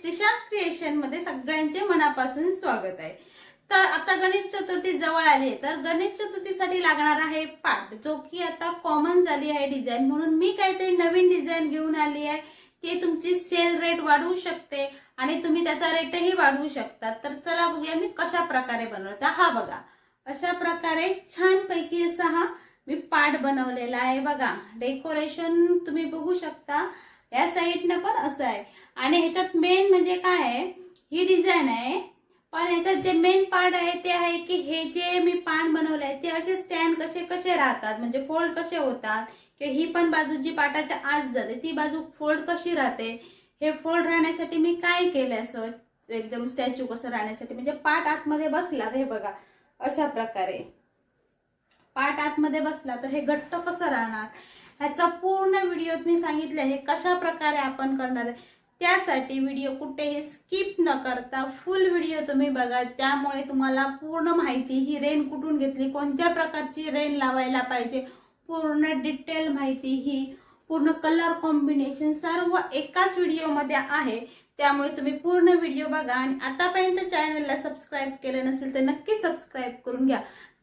Sreesanth creation मध्ये सगळ्यांचे मनापासून स्वागत आहे। तर आता गणेश चतुर्थी जवळ आली आहे, तर गणेश चतुर्थीसाठी लागणार आहे पाट, जो की आता कॉमन झाली आहे डिझाइन, म्हणून मी काहीतरी नवीन डिझाइन घेऊन आली आहे। ते तुमची सेल रेट वाढवू शकते आणि तुम्ही त्याचा रेटही वाढवू शकता। तर चला बघूया मी कशा प्रकारे बनवते। हा बघा, अशा प्रकारे छान पैकी असा हा मी पाट बनवलेला आहे। बघा, डेकोरेशन तुम्ही बघू शकता, या साइडने पण असं आहे। आणि ह्याच्यात मेन म्हणजे काय आहे, ही डिझाइन आहे, पण ह्याच्यात जे मेन पार्ट आहे ते आहे की हे जे मी पान बनवले आहे ते असे स्टँड कसे कसे राहतात, म्हणजे फोल्ड कसे होतात, की ही पण बाजू जी पाटाच्या आत जाते ती बाजू फोल्ड कशी राहते। हे फोल्ड राहण्यासाठी मी काय केलं, असं एकदम स्टॅच्यू कसं राहण्यासाठी, म्हणजे पाट आतमध्ये बसला, हे बघा अशा प्रकारे पाट आतमध्ये बसला तर हे घट्ट कसं राहणार, ह्याचा पूर्ण व्हिडिओत मी सांगितले आहे कशा प्रकारे आपण करणार आहे। त्यासाठी व्हिडिओ कुठेही स्किप न करता फुल व्हिडिओ तुम्ही बघा, त्यामुळे तुम्हाला पूर्ण माहिती, ही रेन कुठून घेतली, कोणत्या प्रकारची रेन लावायला पाहिजे, पूर्ण डिटेल माहिती, ही पूर्ण कलर कॉम्बिनेशन सर्व एकाच व्हिडिओमध्ये आहे। त्यामुळे तुम्ही पूर्ण व्हिडिओ बघा आणि आतापर्यंत चॅनलला सबस्क्राइब केलं नसेल तर नक्की सबस्क्राइब करून घ्या,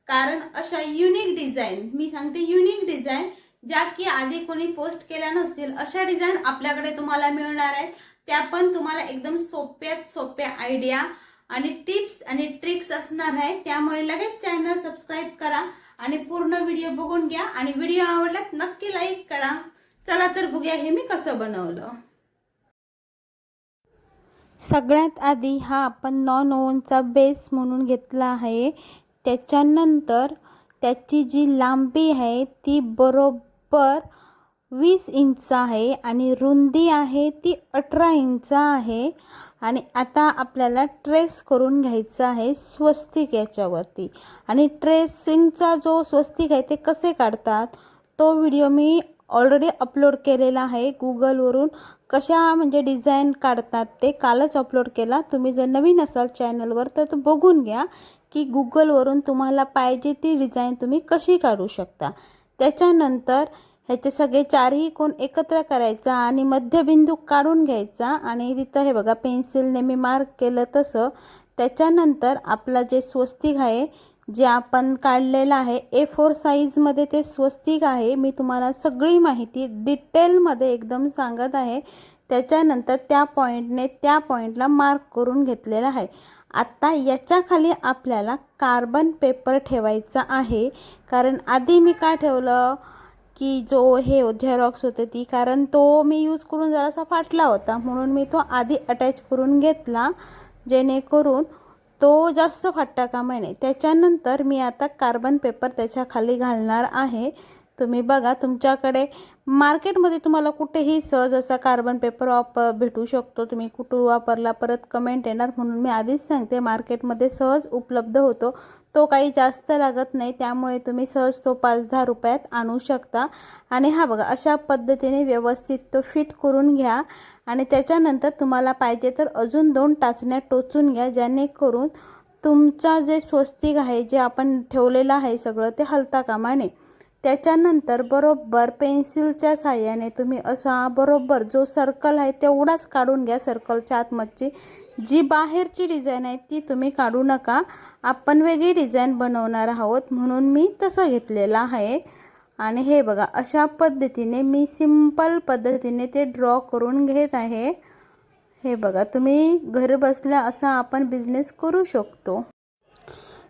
कारण अशा युनिक डिझाइन, मी सांगते युनिक डिझाइन, ज्या की आधी कोणी पोस्ट केल्या नसतील, अशा डिझाइन आपल्याकडे तुम्हाला मिळणार आहेत। त्या पण तुम्हाला एकदम सोप्यात सोप्या आयडिया आणि टिप्स आणि ट्रिक्स असणार आहे। त्यामुळे लगेच चॅनल सबस्क्राइब करा आणि पूर्ण व्हिडिओ बघून घ्या आणि व्हिडिओ आवडल्यास नक्की लाईक करा। चला तर बघूया हे मी कसं बनवलं। सगळ्यात आधी हा आपण नॉन ओव्हनचा बेस म्हणून घेतला आहे। त्याच्यानंतर त्याची जी लांबी आहे ती बरोबर 20 इंच आहे आणि रुंदी आहे ती 18 इंच आहे। आणि आता आपल्याला ट्रेस करून घ्यायचा आहे स्वस्तिक याच्यावरती। आणि ट्रेसिंगचा जो स्वस्तिक आहे ते कसे काढतात तो व्हिडिओ मी ऑलरेडी अपलोड केलेला आहे गुगलवरून, कशा म्हणजे डिझाइन काढतात ते कालच अपलोड केला। तुम्ही जर नवीन असाल चॅनलवर तर तो बघून घ्या की गुगलवरून तुम्हाला पाहिजे ती डिझाइन तुम्ही कशी काढू शकता। त्याच्यानंतर ह्याचे सगळे चारही कोण एकत्र करायचा आणि मध्यबिंदू काढून घ्यायचा आणि तिथं हे बघा पेन्सिलने मी मार्क केलं तसं। त्याच्यानंतर आपला जे स्वस्तिक आहे जे आपण काढलेलं आहे A4 साईजमध्ये ते स्वस्तिक आहे, मी तुम्हाला सगळी माहिती डिटेलमध्ये एकदम सांगत आहे। त्याच्यानंतर त्या पॉईंटने त्या पॉईंटला मार्क करून घेतलेला आहे। आता याच्या खाली आपल्याला कार्बन पेपर ठेवायचा आहे, कारण आधी मी काय ठेवलं की जो हे झेरॉक्स होते ती, कारण तो मी यूज करून जरासा फाटला होता म्हणून मी तो आधी अटॅच करून घेतला, जेणेकरून तो जास्त फाटता कामा नये। त्याच्यानंतर मी आता कार्बन पेपर त्याच्या खाली घालणार आहे। तुम्ही बघा, तुमच्याकडे मार्केटमध्ये तुम्हाला कुठेही सहज असा कार्बन पेपर भेटू शकतो, तुम्ही कुठून वापरला परत कमेंट येणार, म्हणून मी आधीच सांगते मार्केटमध्ये सहज उपलब्ध होतो, तो काही जास्त लागत नाही, त्यामुळे तुम्ही सहज तो 5-10 रुपयात आणू शकता। आणि हा बघा, अशा पद्धतीने व्यवस्थित तो फिट करून घ्या आणि त्याच्यानंतर तुम्हाला पाहिजे तर अजून 2 टाचण्या टोचून घ्या, जेणेकरून तुमचा जे स्वस्तिक आहे जे आपण ठेवलेलं आहे सगळं ते हलता कामा नये। त्याच्यानंतर बरोबर पेन्सिलच्या साहाय्याने तुम्ही असा बरोबर जो सर्कल आहे तेवढाच काढून घ्या, सर्कलच्या आतमधची जी बाहेरची डिझाइन आहे ती तुम्ही काढू नका, आपण वेगळी डिझाइन बनवणार आहोत, म्हणून मी तसं घेतलेलं आहे। आणि हे बघा, अशा पद्धतीने मी सिंपल पद्धतीने ते ड्रॉ करून घेत आहे। हे बघा, तुम्ही घर बसल्या असा आपण बिझनेस करू शकतो।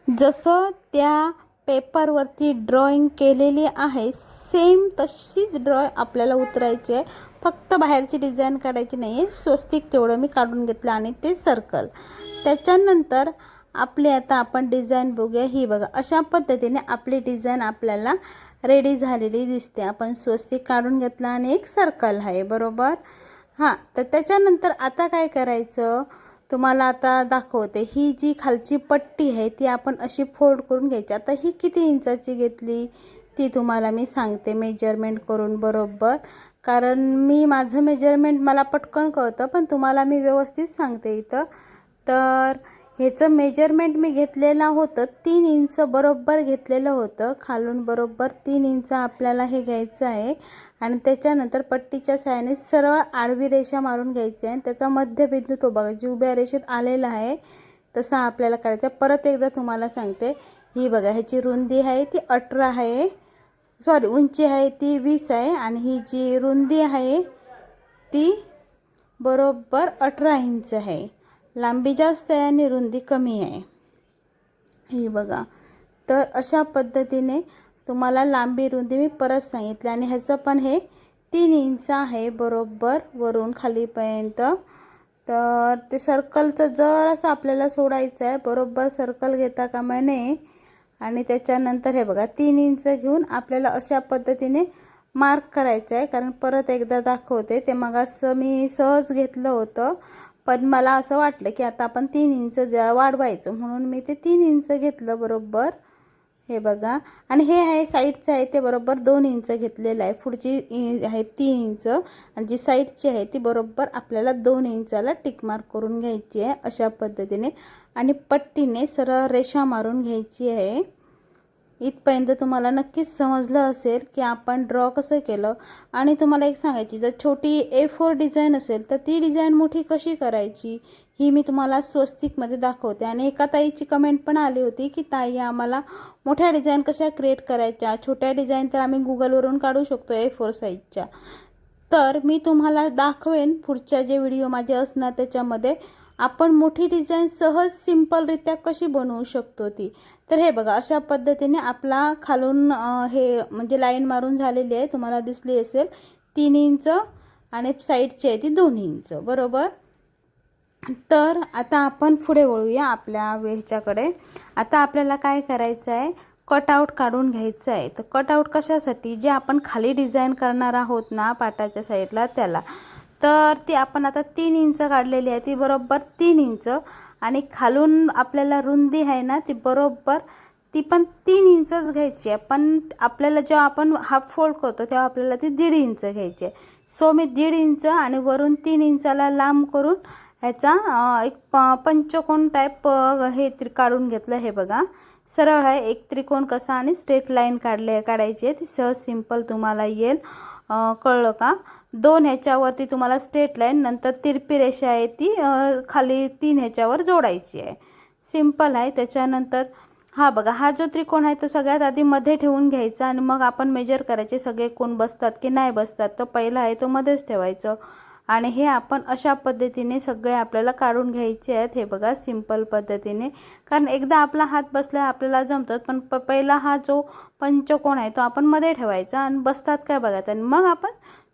जसं त्या पेपरवरती ड्रॉइंग केलेली आहे सेम तशीच आपल्याला उतरायची आहे, फक्त बाहेरची डिझाइन काढायची नाही आहे। स्वस्तिक तेवढं मी काढून घेतलं आणि ते सर्कल। त्याच्यानंतर आपली आता आपण डिझाइन बघूया। ही बघा, अशा पद्धतीने आपली डिझाइन आपल्याला रेडी झालेली दिसते। आपण स्वस्तिक काढून घेतला आणि एक सर्कल आहे, बरोबर। हां, तर त्याच्यानंतर आता काय करायचं तुम्हाला आता दाखवते। ही जी खालची पट्टी आहे ती आपण अशी फोल्ड करून घ्यायची। आता ही किती इंचाची घेतली ती तुम्हाला मी सांगते मेजरमेंट करून बरोबर, कारण मी माझं मेजरमेंट मला पटकन कळतं, पण तुम्हाला मी व्यवस्थित सांगते इथं। तर ह्याचं मेजरमेंट मी घेतलेलं होतं 3 इंच बरोबर घेतलेलं होतं, खालून बरोबर 3 इंच आपल्याला हे घ्यायचं आहे। आणि त्याच्यानंतर पट्टीच्या साहाय्याने सरळ आडवी रेषा मारून घ्यायची आहे. त्याचा मध्यबिंदू तो बघा जी उभ्या रेषेत आलेला आहे तसा आपल्याला काढायचा. परत एकदा तुम्हाला सांगते, ही बघा ह्याची रुंदी आहे ती 18 आहे, सॉरी उंची आहे ती 20 आहे आणि ही जी रुंदी आहे ती बरोबर 18 इंच आहे. लांबी जास्त आहे आणि रुंदी कमी आहे. ही बघा, तर अशा पद्धतीने तुम्हाला लांबी रुंदी मी परत सांगितले आणि ह्याचं पण हे 3 इंच आहे बरोबर वरून खालीपर्यंत. तर ते सर्कलचं जरासं आपल्याला सोडायचं आहे, बरोबर सर्कल घेता कामा नये. आणि त्याच्यानंतर हे बघा 3 इंच घेऊन आपल्याला अशा पद्धतीने मार्क करायचं आहे. कारण परत एकदा दाखवते, ते मग असं मी सहज घेतलं होतं पण मला असं वाटलं की आता आपण 3 इंच वाढवायचं म्हणून मी ते 3 इंच घेतलं बरोबर. हे बघा, आणि हे आहे साईडचं आहे ते बरोबर 2 इंच घेतलेलं आहे. पुढची आहे 3 इंच आणि जी साईडची आहे ती बरोबर आपल्याला 2 इंचाला टिक मार्क करून घ्यायची आहे अशा पद्धतीने. आणि पट्टीने सरळ रेषा मारून घ्यायची आहे. इथपर्यंत तुम्हाला नक्कीच समजलं असेल की आपण ड्रॉ कसं केलं. आणि तुम्हाला एक सांगायची, जर छोटी A4 डिझाईन असेल तर ती डिझाईन मोठी कशी करायची ही मी तुम्हाला स्वस्तिकमध्ये दाखवते. आणि एका ताईची कमेंट पण आली होती की ताई आम्हाला मोठ्या डिझाईन कशा क्रिएट करायच्या, छोट्या डिझाईन तर आम्ही गुगलवरून काढू शकतो A4 साईजच्या. तर मी तुम्हाला दाखवेन पुढच्या जे व्हिडिओ माझे असणार त्याच्यामध्ये आपण मोठी डिझाईन सहज सिंपलरित्या कशी बनवू शकतो ती. तर हे बघा अशा पद्धतीने आपला खालून हे म्हणजे लाईन मारून झालेली आहे, तुम्हाला दिसली असेल 3 इंच आणि साईडची आहे ती 2 इंच बरोबर. तर आता आपण पुढे वळूया आपल्या ह्याच्याकडे. आता आपल्याला काय करायचं आहे, कटआउट काढून घ्यायचं आहे. तर कटआउट कशासाठी, जे आपण खाली डिझाईन करणार आहोत ना पाटाच्या साईडला त्याला, तर ती आपण आता 3 इंच काढलेली आहे ती बरोबर 3 इंच. आणि खालून आपल्याला रुंदी आहे ना ती बरोबर ती पण 3 इंचच घ्यायची आहे. पण आपल्याला जेव्हा आपण हाफ फोल्ड करतो तेव्हा आपल्याला ती 1.5 इंच घ्यायची आहे. सो मी 1.5 इंच आणि वरून 3 इंचाला लांब करून ह्याचा एक पंचकोन टाईप हे काढून घेतलं. हे बघा सरळ आहे, एक त्रिकोण कसा आणि स्ट्रेट लाईन काढायची आहे. ती सहज सिंपल तुम्हाला येईल, कळलं का. 2 ह्याच्यावरती तुम्हाला स्ट्रेट लाईन, नंतर तिरपी रेषा आहे ती खाली 3 ह्याच्यावर जोडायची आहे. सिंपल आहे. त्याच्यानंतर हा बघा हा जो त्रिकोण आहे तो सगळ्यात आधी मध्ये ठेवून घ्यायचा आणि मग आपण मेजर करायचे सगळे कोण बसतात की नाही बसतात. तर पहिला आहे तो मध्येच ठेवायचं आणि हे आपण अशा पद्धतीने सगळे आपल्याला काढून घ्यायचे आहेत. हे बघा सिंपल पद्धतीने, कारण एकदा आपला हात बसला आपल्याला जमतात. पण पहिला हा जो पंचकोन आहे तो आपण मध्ये ठेवायचा आणि बसतात काय बघायचं आणि मग आपण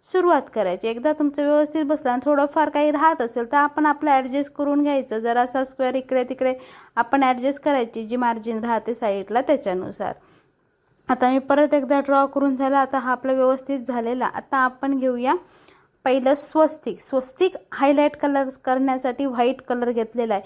सुरुवात करायची. एकदा तुमचं व्यवस्थित बसलं आणि थोडंफार काही राहत असेल तर आपण आपलं ॲडजस्ट करून घ्यायचं. जरासा स्क्वेअर इकडे तिकडे आपण ॲडजस्ट करायची जी मार्जिन राहते साईडला त्याच्यानुसार. आता मी परत एकदा ड्रॉ करून झाला. आता हा आपला व्यवस्थित झालेला. आता आपण घेऊया पहिलं स्वस्तिक हायलाईट कलर करण्यासाठी व्हाईट कलर घेतलेला आहे.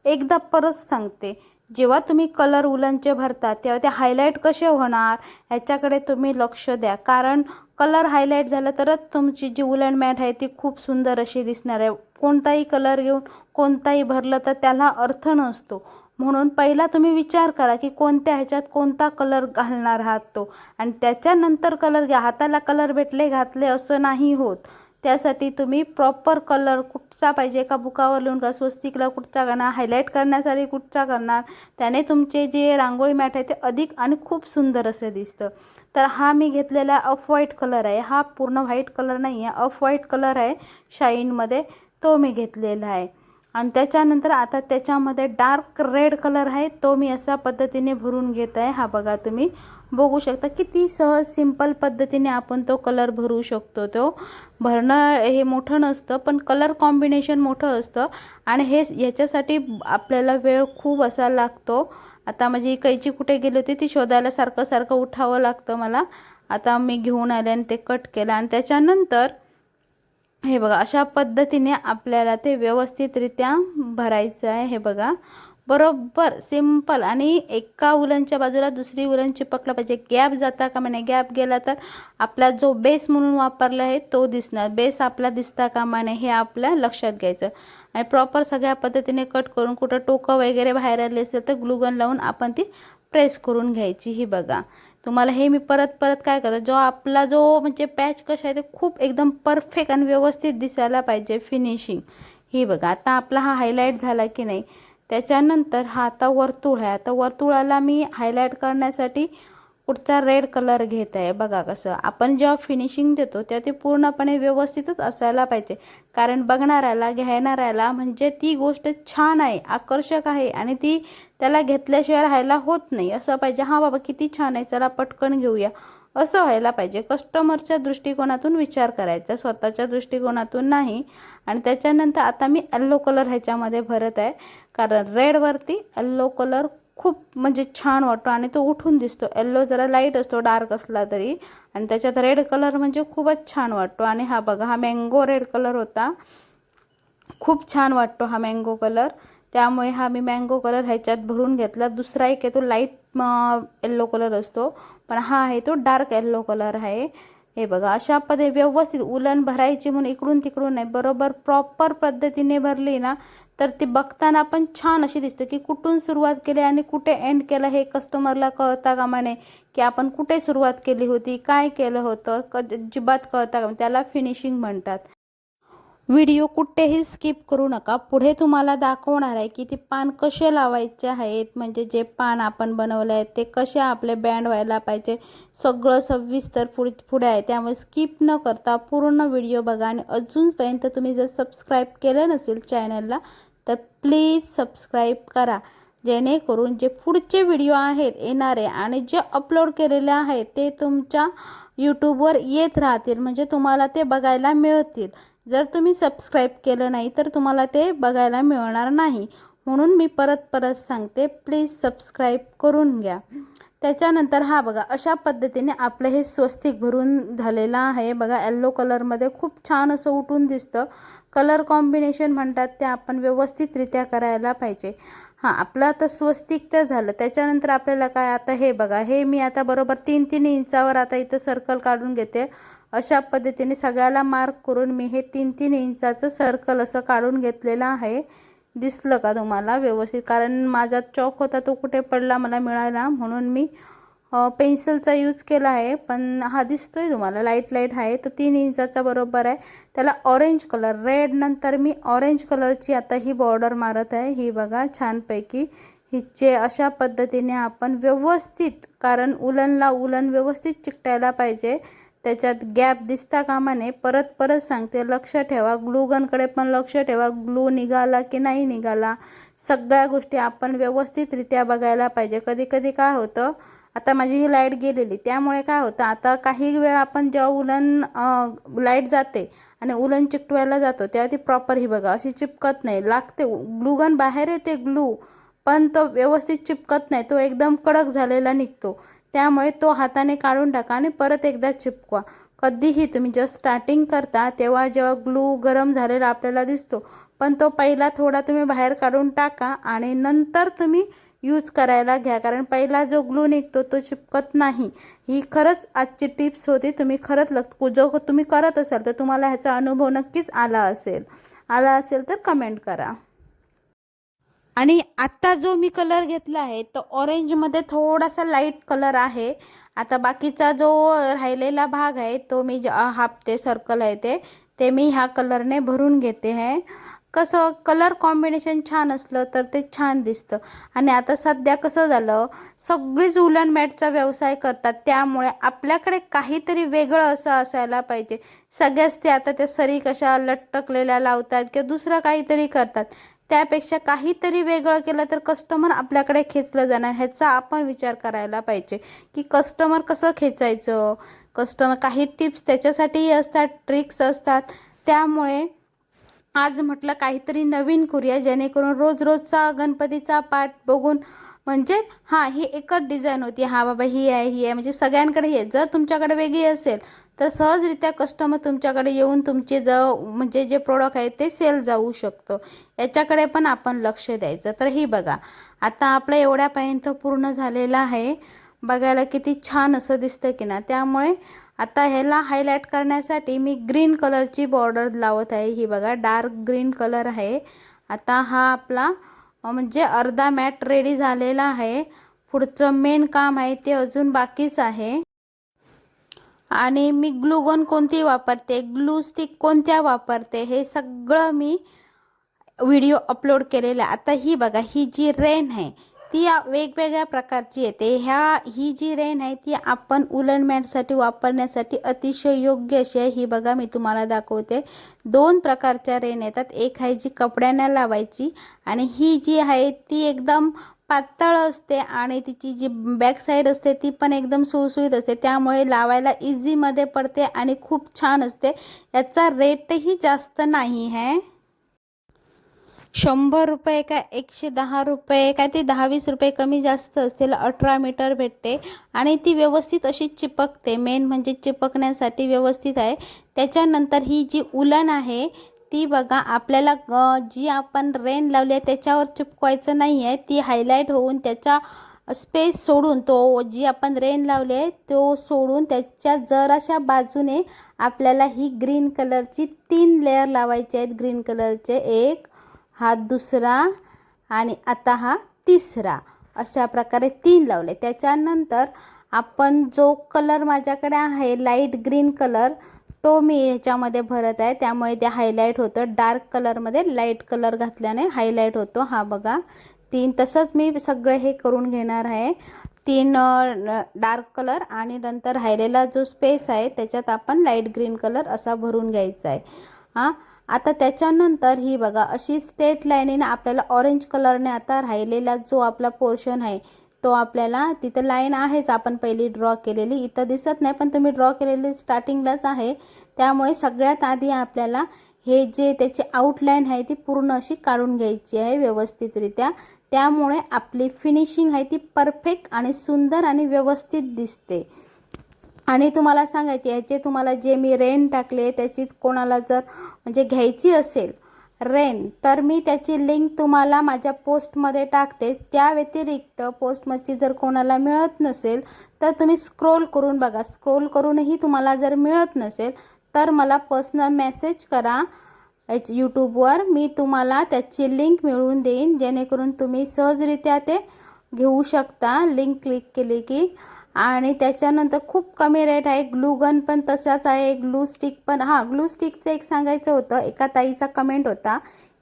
एकदा परत सांगते, जेव्हा तुम्ही कलर उलनचे भरता तेव्हा ते हायलाईट कसे होणार ह्याच्याकडे तुम्ही लक्ष द्या. कारण कलर हायलाईट झालं तरच तुमची जी उलन मॅट आहे ती खूप सुंदर अशी दिसणार आहे. कोणताही कलर घेऊन कोणताही भरलं तर त्याला अर्थ नसतो. म्हणून पहिला तुम्ही विचार करा की कोणत्या ह्याच्यात कोणता कलर घालणार आहात तो, आणि त्याच्यानंतर कलर घ्या. हाताला कलर भेटले घातले असं नाही होत. त्यासाठी तुम्ही प्रॉपर कलर कुठचा पाहिजे, का बुकावर लिहून का स्वस्तिकला कुठचा करणार, हायलाईट करण्यासाठी कुठचा करणार, त्याने तुमचे जे रांगोळी मॅट आहे ते अधिक आणि खूप सुंदर असं दिसतं. तर हा मी घेतलेला ऑफ व्हाईट कलर आहे. हा पूर्ण व्हाईट कलर नाही आहे, ऑफ व्हाईट कलर आहे शाईनमध्ये, तो मी घेतलेला आहे. आणि त्याच्यानंतर आता त्याच्यामध्ये डार्क रेड कलर आहे तो मी अशा पद्धतीने भरून घेत आहे. हा बघा तुम्ही बघू शकता किती सहज सिंपल पद्धतीने आपण तो कलर भरू शकतो. तो भरणं हे मोठं नसतं पण कलर कॉम्बिनेशन मोठं असतं आणि हे याच्यासाठी आपल्याला वेळ खूप असा लागतो. आता माझी कैची कुठे गेली होती ती शोधायला सारखं उठावं लागतं मला. आता मी घेऊन आले आणि ते कट केलं आणि त्याच्यानंतर हे बघा अशा पद्धतीने आपल्याला ते व्यवस्थितरित्या भरायचं आहे. हे बघा बरोबर सिंपल, आणि एका उलनच्या बाजूला दुसरी उलन चिपकला पाहिजे. गॅप जाता कामा नये, गॅप गेला तर आपला जो बेस म्हणून वापरला आहे तो दिसणार, बेस आपला दिसता कामा नये हे आपल्या लक्षात घ्यायचं. आणि प्रॉपर सगळ्या पद्धतीने कट करून कुठं टोकं वगैरे बाहेर आले असेल तर ग्लूगन लावून आपण ती प्रेस करून घ्यायची. ही बघा तुम्हाला हे मी परत परत काय करतो, जो आपला जो म्हणजे पॅच कशा आहे ते खूप एकदम परफेक्ट आणि व्यवस्थित दिसायला पाहिजे फिनिशिंग. ही बघा आता आपला हा हायलाईट झाला की नाही. त्याच्यानंतर हा आता वर्तुळ आहे. आता वर्तुळाला मी हायलाईट करण्यासाठी पुढचा रेड कलर घेत आहे. बघा कसं आपण जेव्हा फिनिशिंग देतो तेव्हा ते पूर्णपणे व्यवस्थितच असायला पाहिजे, कारण बघणाऱ्याला घेणाऱ्याला म्हणजे ती गोष्ट छान आहे, आकर्षक आहे आणि ती त्याला घेतल्याशिवाय राहायला होत नाही. असं पाहिजे, हां बाबा किती छान आहे, चला पटकन घेऊया, असं व्हायला पाहिजे. कस्टमरच्या दृष्टिकोनातून विचार करायचा, स्वतःच्या दृष्टिकोनातून नाही. आणि त्याच्यानंतर आता मी येल्लो कलर ह्याच्यामध्ये भरत आहे, कारण रेडवरती येल्लो कलर खूप म्हणजे छान वाटतो आणि तो उठून दिसतो. येल्लो जरा लाईट असतो डार्क असला तरी, आणि त्याच्यात रेड कलर म्हणजे खूपच छान वाटतो. आणि हा बघा हा मँगो रेड कलर होता, खूप छान वाटतो हा मँगो कलर, त्यामुळे हा मी मँगो कलर ह्याच्यात भरून घेतला. दुसरा एक आहे तो लाईट येल्लो कलर असतो, पण हा आहे तो डार्क येल्लो कलर आहे. हे बघा अशा पद्धतीने व्यवस्थित उलन भरायची म्हणून इकडून तिकडून नाही, बरोबर प्रॉपर पद्धतीने भरली ना तर ती बघताना पण छान अशी दिसते की कुठून सुरुवात केली आणि कुठे एंड केलं हे कस्टमरला कळता कामा नये, की आपण कुठे सुरुवात केली होती, काय केलं होतं, अजिबात कळता कामा, त्याला फिनिशिंग म्हणतात. व्हिडिओ कुठेही स्किप करू नका. पुढे तुम्हाला दाखवणार आहे की ते पान कसे लावायचे आहेत, म्हणजे जे पान आपण बनवले आहेत ते कसे आपले बँड व्हायला पाहिजे, सगळं सविस्तर पुढे आहे. त्यामुळे स्किप न करता पूर्ण व्हिडिओ बघा. आणि अजूनपर्यंत तुम्ही जर सबस्क्राईब केलं नसेल चॅनलला तर प्लीज सबस्क्राईब करा, जेणेकरून जे पुढचे व्हिडिओ आहेत येणारे आणि जे अपलोड केलेले आहेत ते तुमच्या यूट्यूबवर येत राहतील, म्हणजे तुम्हाला ते बघायला मिळतील. जर तुम्ही सबस्क्राईब केलं नाही तर तुम्हाला ते बघायला मिळणार नाही. म्हणून मी परत परत सांगते, प्लीज सबस्क्राईब करून घ्या. त्याच्यानंतर हा बघा अशा पद्धतीने आपलं हे स्वस्तिक भरून झालेलं आहे. बघा येल्लो कलरमध्ये खूप छान असं उठून दिसतं. कलर कॉम्बिनेशन म्हणतात ते आपण व्यवस्थितरित्या करायला पाहिजे. हां आपलं आता स्वस्तिक तर झालं. त्याच्यानंतर आपल्याला काय, आता हे बघा हे मी आता बरोबर 3-3 इंचावर आता इथं सर्कल काढून घेते. अशा पद्धतीने सगळ्याला मार्क करून मी हे 3-3 इंचाचं सर्कल असं काढून घेतलेलं आहे. दिसलं का तुम्हाला व्यवस्थित, कारण माझा चॉक होता तो कुठे पडला मला मिळाला, म्हणून मी पेन्सिलचा यूज केला आहे. पण हा दिसतोय तुम्हाला लाईट आहे, तो 3 इंचाचा बरोबर आहे. त्याला ऑरेंज कलर, रेड नंतर मी ऑरेंज कलरची आता ही बॉर्डर मारत आहे. ही बघा छानपैकी हिचे अशा पद्धतीने आपण व्यवस्थित, कारण उलनला उलन व्यवस्थित चिकटायला पाहिजे, त्याच्यात गॅप दिसता कामा नये. परत परत सांगते, लक्ष ठेवा, ग्लूगनकडे पण लक्ष ठेवा, ग्लू निघाला की नाही निघाला, सगळ्या गोष्टी आपण व्यवस्थितरित्या बघायला पाहिजे. कधी कधी काय होतं, आता माझी ही लाईट गेलेली त्यामुळे काय होतं, आता काही वेळ आपण जेव्हा उलन लाईट जाते आणि उलन चिकटवायला जातो तेव्हा ती प्रॉपर ही बघा अशी चिपकत नाही, लागते ग्लूगन बाहेर येते ग्लू, पण तो व्यवस्थित चिपकत नाही, तो एकदम कडक झालेला निघतो. त्यामुळे तो हाताने काढून टाका आणि परत एकदा चिपकवा. कधीही तुम्ही जेव्हा स्टार्टिंग करता तेव्हा जेव्हा ग्लू गरम झालेला आपल्याला दिसतो, पण तो पहिला थोडा तुम्ही बाहेर काढून टाका आणि नंतर तुम्ही यूज करायला घ्या, कारण पहिला जो ग्लू निघतो तो चिपकत नाही. ही खरंच आजची टिप्स होती. तुम्ही खरंच जो तुम्ही करत असाल तर तुम्हाला ह्याचा अनुभव नक्कीच आला असेल तर कमेंट करा. आणि आत्ता जो मी कलर घेतला आहे तो ऑरेंजमध्ये थोडासा लाईट कलर आहे. आता बाकीचा जो राहिलेला भाग आहे तो मी हाफ ते सर्कल आहे ते मी ह्या कलरने भरून घेते आहे. कसं कलर कॉम्बिनेशन छान असलं तर ते छान दिसतं. आणि आता सध्या कसं झालं, सगळीच उलन मॅटचा व्यवसाय करतात, त्यामुळे आपल्याकडे काहीतरी वेगळं असं असायला पाहिजे. सगळ्याच ते आता त्या सरी कशा लटकलेल्या लावतात किंवा दुसरं काहीतरी करतात, त्यापेक्षा काहीतरी वेगळं केलं तर कस्टमर आपल्याकडे खेचलं जाणार. ह्याचा आपण विचार करायला पाहिजे की कस्टमर कसं खेचायचं. कस्टमर काही टिप्स त्याच्यासाठीही असतात, ट्रिक्स असतात. त्यामुळे आज म्हटलं काहीतरी नवीन करूया, जेणेकरून रोजचा गणपतीचा पाठ बघून म्हणजे हां ही एकच डिझाईन होती, हां बाबा ही आहे म्हणजे सगळ्यांकडे ही आहे. जर तुमच्याकडे वेगळी असेल तर सहजरित्या कस्टमर तुमच्याकडे येऊन तुमचे म्हणजे जे प्रोडक्ट आहे ते सेल जाऊ शकतं. याच्याकडे पण आपण लक्ष द्यायचं. तर ही बघा आता आपलं एवढ्यापर्यंत पूर्ण झालेलं आहे. बघायला किती छान असं दिसतं की ना. त्यामुळे आता ह्याला हायलाईट करण्यासाठी मी ग्रीन कलरची बॉर्डर लावत आहे. ही बघा डार्क ग्रीन कलर आहे. आता हा आपला म्हणजे अर्धा मॅट रेडी झालेला आहे. पुढचं मेन काम आहे ते अजून बाकीच आहे. आणि मी ग्लूगन कोणती वापरते, ग्लू स्टिक कोणत्या वापरते, हे सगळं मी व्हिडिओ अपलोड केलेला आहे. आता ही बघा, ही जी रेन आहे ती वेगवेगळ्या प्रकारची येते. ही जी रेन आहे ती आपण उलन मॅटसाठी वापरण्यासाठी अतिशय योग्य अशी आहे. ही बघा मी तुम्हाला दाखवते. 2 प्रकारच्या रेन येतात. एक आहे जी कपड्यांना लावायची आणि ही जी आहे ती एकदम पातळ असते आणि तिची जी बॅक साईड असते ती पण एकदम सुळसुळीत असते, त्यामुळे लावायला इझीमध्ये पडते आणि खूप छान असते. याचा रेटही जास्त नाही आहे. 100 रुपये का 110 रुपये काय ते 10-20 रुपये कमी जास्त असतील. 18 मीटर भेटते आणि ती व्यवस्थित अशी चिपकते. मेन म्हणजे चिपकण्यासाठी व्यवस्थित आहे. त्याच्यानंतर ही जी उलन आहे ती बघा, आपल्याला जी आपण रेन लावली आहे त्याच्यावर चिपकवायचं नाही आहे. ती हायलाईट होऊन त्याच्या स्पेस सोडून, तो जी आपण रेन लावली आहे तो सोडून त्याच्या जराशा बाजूने आपल्याला ही ग्रीन कलरची 3 लेयर लावायचे आहेत. ग्रीन कलरचे एक, हा दुसरा आणि आता हा तिसरा, अशा प्रकारे 3 लावले. त्याच्यानंतर आपण जो कलर माझ्याकडे आहे लाईट ग्रीन कलर तो मी ह्याच्यामध्ये भरत आहे, त्यामुळे ते हायलाईट होतं. डार्क कलरमध्ये लाईट कलर घातल्याने हायलाईट होतो. हा बघा 3, तसंच मी सगळे हे करून घेणार आहे. 3 डार्क कलर आणि नंतर राहिलेला जो स्पेस आहे त्याच्यात आपण लाईट ग्रीन कलर असा भरून घ्यायचा आहे. हां, आता त्याच्यानंतर ही बघा अशी स्ट्रेट लाईनीने आपल्याला ऑरेंज कलरने आता राहिलेला जो आपला पोर्शन आहे तो आपल्याला, तिथं लाईन आहेच आपण पहिली ड्रॉ केलेली, इथं दिसत नाही पण तुम्ही ड्रॉ केलेली स्टार्टिंगलाच आहे, त्यामुळे सगळ्यात आधी आपल्याला हे जे त्याची आउटलाईन आहे ती पूर्ण अशी काढून घ्यायची आहे व्यवस्थितरित्या. त्यामुळे आपली फिनिशिंग आहे ती परफेक्ट आणि सुंदर आणि व्यवस्थित दिसते. आणि तुम्हाला सांगायचे, ह्याचे तुम्हाला जे मी रेन टाकले त्याची कोणाला जर म्हणजे घ्यायची असेल रेन, तर मी त्याची लिंक तुम्हाला माझ्या पोस्टमध्ये टाकते. त्या व्यतिरिक्त पोस्टमध्ये जर कोणाला मिळत नसेल तर तुम्ही स्क्रोल करून बघा. स्क्रोल करूनही तुम्हाला जर मिळत नसेल तर मला पर्सनल मेसेज करा यूट्यूबवर. मी तुम्हाला त्याची लिंक मिळवून देईन, जेणेकरून तुम्ही सहजरित्या ते घेऊ शकता लिंक क्लिक केली की. आणि त्याच्यानंतर खूप कमी रेट आहे. ग्लू गन पण तसाच आहे, ग्लू स्टिक पण. हां, ग्लू स्टिकचं एक सांगायचं होतं, एका ताईचा कमेंट होता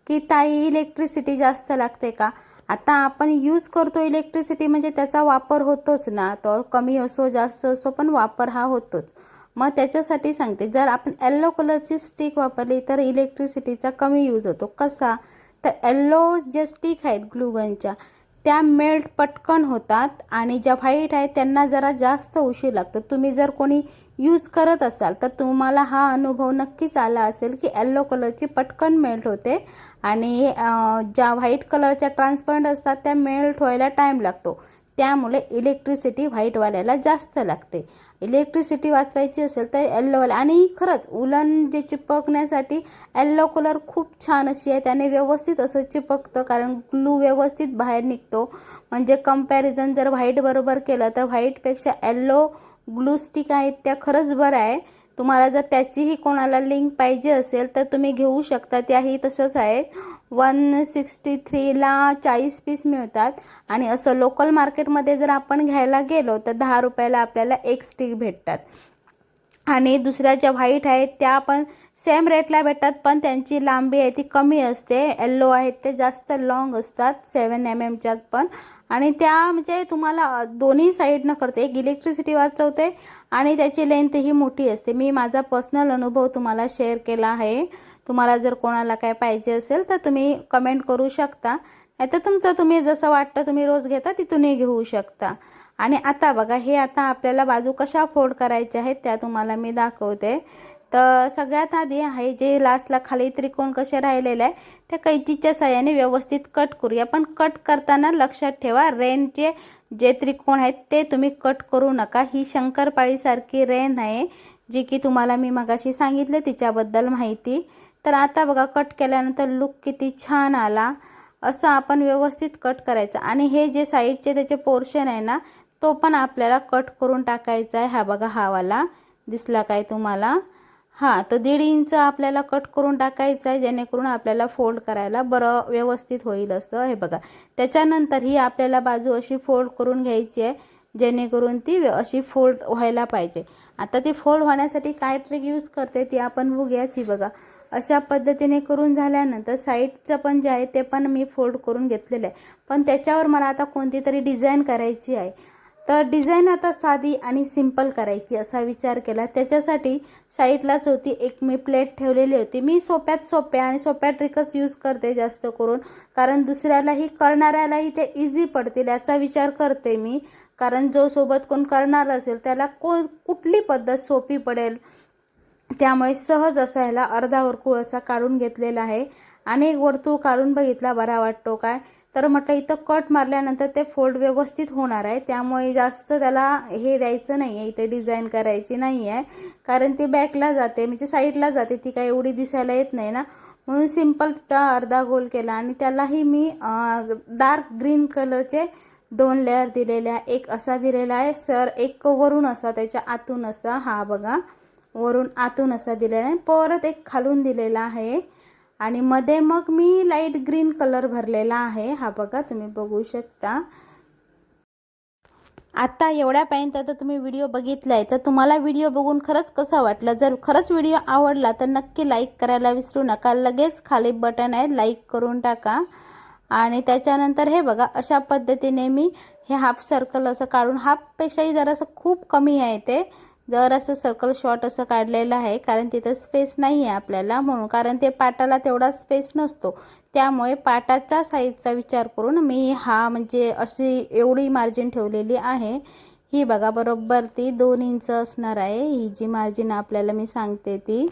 की ताई इलेक्ट्रिसिटी जास्त लागते का. आता आपण यूज करतो इलेक्ट्रिसिटी म्हणजे त्याचा वापर होतोच ना, तो कमी असो जास्त असो पण वापर हा होतोच. मग त्याच्यासाठी सांगते, जर आपण येल्लो कलरची स्टिक वापरली तर इलेक्ट्रिसिटीचा कमी यूज होतो. कसा, तर येल्लो जे स्टिक आहेत ग्लू गनच्या त्या मेल्ट पटकन होतात आणि ज्या व्हाईट आहेत त्यांना जरा जास्त उशीर लागतो. तुम्ही जर कोणी यूज करत असाल तर तुम्हाला हा अनुभव नक्कीच आला असेल की येल्लो कलरची पटकन मेल्ट होते आणि ज्या व्हाईट कलरच्या ट्रान्सपरंट असतात त्या मेल्ट व्हायला टाईम लागतो. त्यामुळे इलेक्ट्रिसिटी व्हाईटवाल्याला जास्त लागते. इलेक्ट्रिसिटी वाचवायची असेल तर येल्लोवाला. आणि खरंच उलन जे चिपकण्यासाठी येल्लो कलर खूप छान अशी आहे, त्याने व्यवस्थित असं चिपकतं, कारण ग्लू व्यवस्थित बाहेर निघतो. म्हणजे कंपॅरिझन जर व्हाईट बरोबर केलं तर व्हाईटपेक्षा येल्लो ग्लू स्टिक आहेत त्या खरंच बरं आहे. तुम्हाला जर त्याचीही कोणाला लिंक पाहिजे असेल तर तुम्ही घेऊ शकता. त्याही तसंच आहे. 163ला 40 पीस मिळतात आणि असं लोकल मार्केटमध्ये जर आपण घ्यायला गेलो तर 10 रुपयाला आपल्याला एक स्टिक भेटतात. आणि दुसऱ्या ज्या व्हाईट आहेत त्या पण सेम रेटला भेटतात, पण त्यांची लांबी आहे ती कमी असते. येल्लो आहेत ते जास्त लॉंग असतात, 7 mmच्यात पण. आणि त्या म्हणजे तुम्हाला दोन्ही साईडनं करते, एक इलेक्ट्रिसिटी वाचवते आणि त्याची लेंथही मोठी असते. मी माझा पर्सनल अनुभव तुम्हाला शेअर केला आहे. तुम्हाला जर कोणाला काय पाहिजे असेल तर तुम्ही कमेंट करू शकता, नाही तर तुमचं तुम्ही जसं वाटतं तुम्ही रोज घेता तिथूनही घेऊ शकता. आणि आता बघा, हे आता आपल्याला बाजू कशा फोल्ड करायच्या आहेत त्या तुम्हाला मी दाखवते. तर सगळ्यात आधी आहे जे लास्टला खाली त्रिकोण कसे राहिलेले आहे त्या कैचीच्या साहाय्याने व्यवस्थित कट करूया. पण कट करताना लक्षात ठेवा, रेनचे जे त्रिकोण आहेत ते तुम्ही कट करू नका. ही शंकरपाळीसारखी रेन आहे जी की तुम्हाला मी मगाशी सांगितले तिच्याबद्दल माहिती. तर आता बघा कट केल्यानंतर लुक किती छान आला. असं आपण व्यवस्थित कट करायचं. आणि हे जे साईडचे त्याचे पोर्शन आहे ना तो पण आपल्याला कट करून टाकायचा आहे. हा बघा, हा वाला दिसला काय तुम्हाला. हां, तर 1.5 इंच आपल्याला कट करून टाकायचं आहे, जेणेकरून आपल्याला फोल्ड करायला बरं व्यवस्थित होईल असं. हे बघा, त्याच्यानंतर ही आपल्याला बाजू अशी फोल्ड करून घ्यायची आहे, जेणेकरून ती अशी फोल्ड व्हायला पाहिजे. आता ती फोल्ड होण्यासाठी काय ट्रिक यूज करते ती आपण बघूयाच. ही बघा, अशा पद्धतीने करून झाल्यानंतर साईडचं पण जे आहे ते पण मी फोल्ड करून घेतलेलं आहे. पण त्याच्यावर मला आता कोणती तरी डिझाईन करायची आहे. तर डिझाईन आता साधी आणि सिंपल करायची असा विचार केला. त्याच्यासाठी साईडलाच होती एक मी प्लेट ठेवलेली होती. मी सोप्या ट्रिकच यूज करते जास्त करून, कारण दुसऱ्यालाही करणाऱ्यालाही ते इझी पडतील याचा विचार करते मी. कारण जो सोबत कोण करणार असेल त्याला कुठली पद्धत सोपी पडेल, त्यामुळे सहज असा ह्याला अर्धा वर्तुळ असा काढून घेतलेला आहे. आणि एक वर्तुळ काढून बघितला बरा वाटतो काय, तर म्हटलं इथं कट मारल्यानंतर ते फोल्ड व्यवस्थित होणार आहे, त्यामुळे जास्त त्याला हे द्यायचं नाही आहे, इथे डिझाईन करायची नाही आहे. कारण ती बॅकला जाते म्हणजे साईडला जाते, ती काय एवढी दिसायला येत नाही ना, म्हणून सिंपल तिथं अर्धा गोल केला. आणि त्यालाही मी डार्क ग्रीन कलरचे 2 लेअर दिलेल्या, एक असा दिलेला आहे सर, एक वरून असा त्याच्या आतून असा, हा बघा वरून आतून असा दिलेला आहे, परत एक खालून दिलेला आहे. आणि मध्ये मग मी लाईट ग्रीन कलर भरलेला आहे, हा बघा तुम्ही बघू शकता. आता एवढ्यापर्यंत तर तुम्ही व्हिडिओ बघितलाय, तर तुम्हाला व्हिडिओ बघून खरंच कसं वाटलं? जर खरंच व्हिडिओ आवडला तर नक्की लाईक करायला विसरू नका. लगेच खाली बटन आहे, लाईक करून टाका. आणि त्याच्यानंतर हे बघा, अशा पद्धतीने मी हे हाफ सर्कल असं काढून, हाफपेक्षाही जरासं खूप कमी आहे ते, जर असं सर्कल शॉर्ट असं काढलेलं आहे, कारण तिथं स्पेस नाही आहे आपल्याला म्हणून, कारण ते पाटाला तेवढा स्पेस नसतो. त्यामुळे पाटाच्या साईजचा विचार करून मी हा म्हणजे अशी एवढी मार्जिन ठेवलेली आहे. ही बघा, बरोबर ती 2 इंच असणार आहे ही जी मार्जिन आपल्याला मी सांगते ती.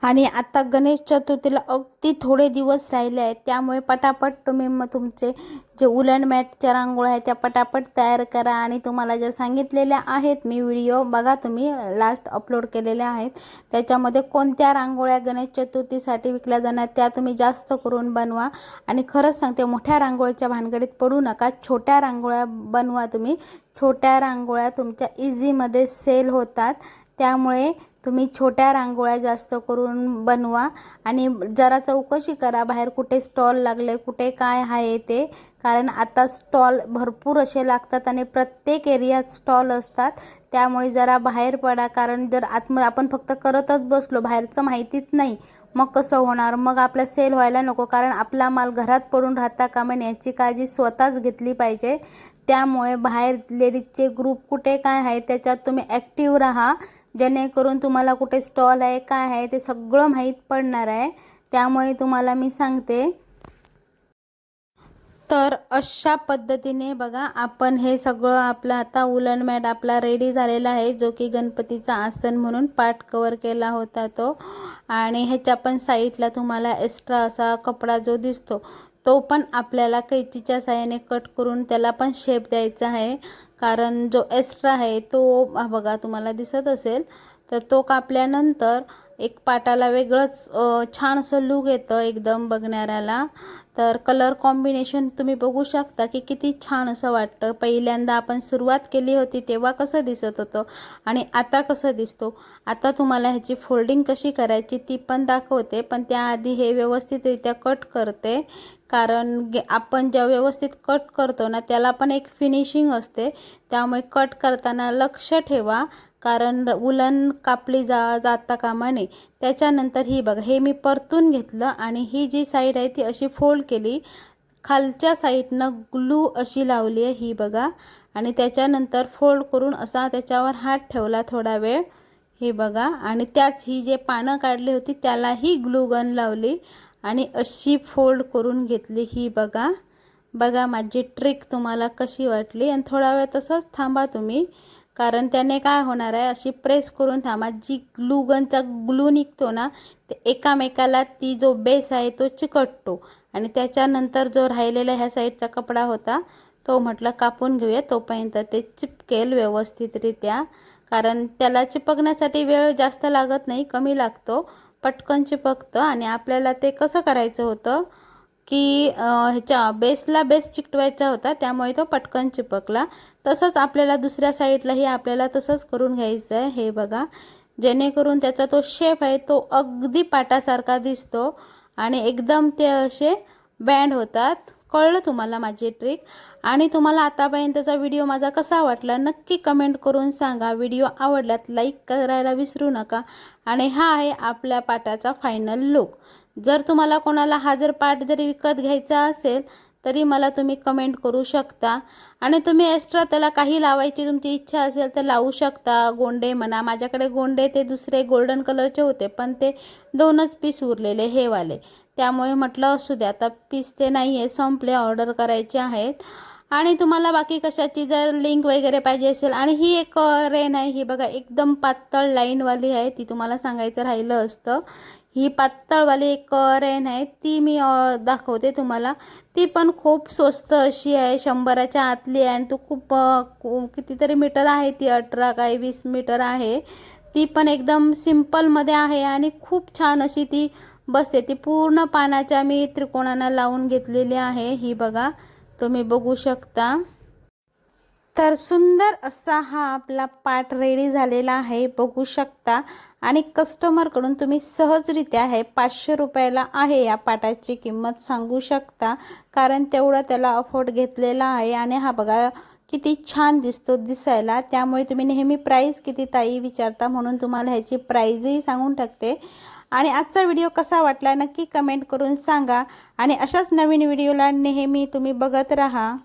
आणि आता गणेश चतुर्थीला अगदी थोडे दिवस राहिले आहेत, त्यामुळे पटापट तुम्ही मग तुमचे जे उलन मॅटच्या रांगोळ्या आहेत त्या पटापट तयार करा. आणि तुम्हाला ज्या सांगितलेल्या आहेत मी व्हिडिओ बघा, तुम्ही लास्ट अपलोड केलेल्या आहेत, त्याच्यामध्ये कोणत्या रांगोळ्या गणेश चतुर्थीसाठी विकल्या जाणार त्या तुम्ही जास्त करून बनवा. आणि खरंच सांगते, मोठ्या रांगोळीच्या भानगडीत पडू नका, छोट्या रांगोळ्या बनवा तुम्ही. छोट्या रांगोळ्या तुमच्या इझीमध्ये सेल होतात, त्यामुळे तुम्ही छोट्या रांगोळ्या जास्त करून बनवा. आणि जरा चौकशी करा बाहेर कुठे स्टॉल लागले, कुठे काय आहे ते, कारण आता स्टॉल भरपूर असे लागतात आणि प्रत्येक एरियात स्टॉल असतात. त्यामुळे जरा बाहेर पडा, कारण जर आपण फक्त करतच बसलो, बाहेरचं माहितीच नाही, मग कसं होणार? मग आपला सेल व्हायला नको, कारण आपला माल घरात पडून राहता कामा नये याची काळजी स्वतःच घेतली पाहिजे. त्यामुळे बाहेर लेडीजचे ग्रुप कुठे काय आहे त्याच्यात तुम्ही ॲक्टिव्ह राहा, जेणेकरून तुम्हाला कुठे स्टॉल आहे काय आहे ते सगळं माहीत पडणार आहे. त्यामुळे तुम्हाला मी सांगते. तर अशा पद्धतीने बघा, आपण हे सगळं आपलं आता उलन मॅट आपला रेडी झालेला आहे, जो की गणपतीचा आसन म्हणून पाट कवर केला होता तो. आणि ह्याच्या पण साईडला तुम्हाला एक्स्ट्रा असा कपडा जो दिसतो तो पण आपल्याला कैचीच्या साहाय्याने कट करून त्याला पण शेप द्यायचा आहे. कारण जो एक्स्ट्रा आहे तो बघा तुम्हाला दिसत असेल, तर तो कापल्यानंतर एक पाटाला वेगळंच छान असं लुक येतं एकदम बघणाऱ्याला. तर कलर कॉम्बिनेशन तुम्ही बघू शकता की किती छान असं वाटतं. पहिल्यांदा आपण सुरुवात केली होती तेव्हा कसं दिसत होतं आणि आता कसं दिसतो. आता तुम्हाला ह्याची फोल्डिंग कशी करायची ती पण दाखवते, पण त्याआधी हे व्यवस्थितरित्या कट करते. कारण आपण ज्या व्यवस्थित कट करतो ना त्याला पण एक फिनिशिंग असते, त्यामुळे कट करताना लक्ष ठेवा, कारण उलन कापली जाता कामा नये. त्याच्यानंतर ही बघा, हे मी परतून घेतलं आणि ही जी साईड आहे ती अशी फोल्ड केली, खालच्या साईडनं ग्लू अशी लावली आहे ही बघा. आणि त्याच्यानंतर फोल्ड करून असा त्याच्यावर हात ठेवला थोडा वेळ, हे बघा. आणि त्याच ही जे पानं काढली होती त्यालाही ग्लू गन लावली आणि अशी फोल्ड करून घेतली ही बघा. बघा माझी ट्रिक तुम्हाला कशी वाटली. आणि थोडा वेळ तसंच थांबा तुम्ही, कारण त्याने काय होणार आहे, अशी प्रेस करून थांबा, जी ग्लू गनचा ग्लू निघतो ना ते एकामेकाला ती जो बेस आहे तो चिकटतो. आणि त्याच्यानंतर जो राहिलेला ह्या साईडचा कपडा होता तो म्हटलं कापून घेऊया, तोपर्यंत ते चिपकेल व्यवस्थितरित्या. कारण त्याला चिपकण्यासाठी वेळ जास्त लागत नाही, कमी लागतो, पटकन चिपकतं. आणि आपल्याला ते कसं करायचं होतं की ह्याच्या बेसला बेस चिकटवायचा होता, त्यामुळे तो पटकन चिपकला. तसंच आपल्याला दुसऱ्या साईडलाही आपल्याला तसंच करून घ्यायचं आहे. हे बघा, जेणेकरून त्याचा तो शेप आहे तो अगदी पाटासारखा दिसतो आणि एकदम ते असे बँड होतात. कळलं तुम्हाला माझी ट्रिक? आणि तुम्हाला आतापर्यंतचा व्हिडिओ माझा कसा वाटला नक्की कमेंट करून सांगा. व्हिडिओ आवडल्यात लाईक करायला विसरू नका. आणि हा आहे आपल्या पाटाचा फायनल लुक. जर तुम्हाला कोणाला हा जर पाट जरी विकत घ्यायचा असेल तरी मला तुम्ही कमेंट करू शकता. आणि तुम्ही एक्स्ट्रा त्याला काही लावायची तुमची इच्छा असेल तर लावू शकता. गोंडे म्हणा, माझ्याकडे गोंडे ते दुसरे गोल्डन कलरचे होते पण ते 2च पीस उरलेले हे वाले, त्यामुळे म्हटलं असू द्या. आता पीस ते नाही आहे, संपले, ऑर्डर करायचे आहेत. आणि तुम्हाला बाकी कशाची जर लिंक वगैरे पाहिजे असेल. आणि ही एक रेन आहे, ही बघा एकदम पातळ लाईनवाली आहे, ती तुम्हाला सांगायचं राहिलं असतं. ही पातळवाली एक रेन आहे ती मी दाखवते तुम्हाला. ती पण खूप स्वस्त अशी आहे, 100च्या आतली आहे. आणि तो खूप कितीतरी मीटर आहे, ती 18 काय 20 मीटर आहे. ती पण एकदम सिंपलमध्ये आहे आणि खूप छान अशी ती बसते. ती पूर्ण पानाच्या मी त्रिकोणांना लावून घेतलेली आहे. ही बघा, तुम्ही बघू शकता. तर सुंदर असा हा आपला पाट रेडी झालेला आहे, बघू शकता. आणि कस्टमरकडून तुम्ही सहजरित्या आहे 500 रुपयाला आहे या पाटाची किंमत सांगू शकता, कारण तेवढं त्याला अफोर्ड घेतलेला आहे. आणि हा बघा किती छान दिसतो दिसायला. त्यामुळे तुम्ही नेहमी प्राईस किती ताई विचारता, म्हणून तुम्हाला ह्याची प्राईजही सांगून टाकते. आणि आजचा व्हिडिओ कसा वाटला नक्की कमेंट करून सांगा. आणि अशाच नवीन व्हिडिओला नेहमी तुम्ही बघत राहा.